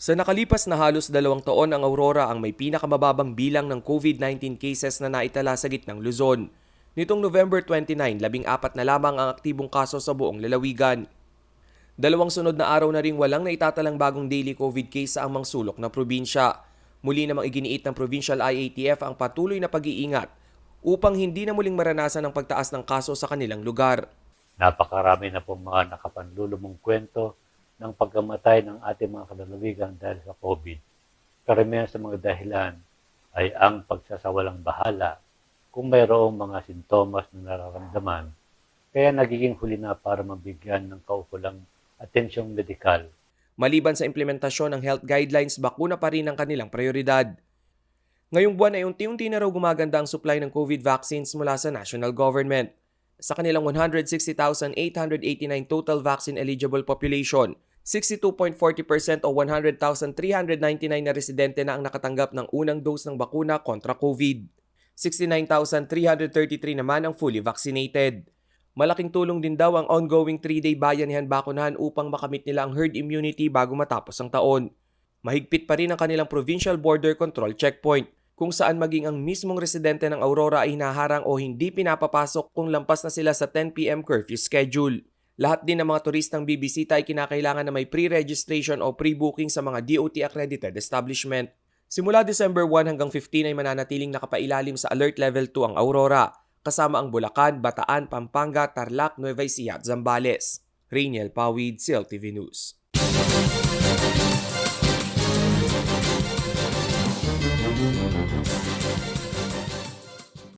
Sa nakalipas na halos 2 taon, ang Aurora ang may pinakamababang bilang ng COVID-19 cases na naitala sa gitnang Luzon. Nitong November 29, 14 na lamang ang aktibong kaso sa buong lalawigan. Dalawang sunod na araw na ring walang naitatalang bagong daily COVID case sa amang sulok na probinsya. Muli namang iginiit ng Provincial IATF ang patuloy na pag-iingat upang hindi na muling maranasan ang pagtaas ng kaso sa kanilang lugar. Napakarami na pong mga nakapanlulumong kwento ng pagkamatay ng ating mga kalalawigan dahil sa COVID. Karamihan sa mga dahilan ay ang pagsasawalang bahala kung mayroong mga sintomas na nararamdaman, kaya nagiging huli na para mabigyan ng kaukulang atensyong medikal. Maliban sa implementasyon ng health guidelines, bakuna pa rin ang kanilang prioridad. Ngayong buwan ay unti-unti na raw gumaganda ang supply ng COVID vaccines mula sa national government. Sa kanilang 160,889 total vaccine-eligible population, 62.40% o 100,399 na residente na ang nakatanggap ng unang dose ng bakuna kontra COVID. 69,333 naman ang fully vaccinated. Malaking tulong din daw ang ongoing 3-day bayanihan bakunahan upang makamit nila ang herd immunity bago matapos ang taon. Mahigpit pa rin ang kanilang provincial border control checkpoint, kung saan maging ang mismong residente ng Aurora ay hinaharang o hindi pinapapasok kung lampas na sila sa 10 p.m. curfew schedule. Lahat din ng mga turistang bibisita ay kinakailangan na may pre-registration o pre-booking sa mga DOT-accredited establishment. Simula December 1 hanggang 15 ay mananatiling nakapailalim sa Alert Level 2 ang Aurora, kasama ang Bulacan, Bataan, Pampanga, Tarlac, Nueva Ecija at Zambales. Rainiel Pawid, CLTV News.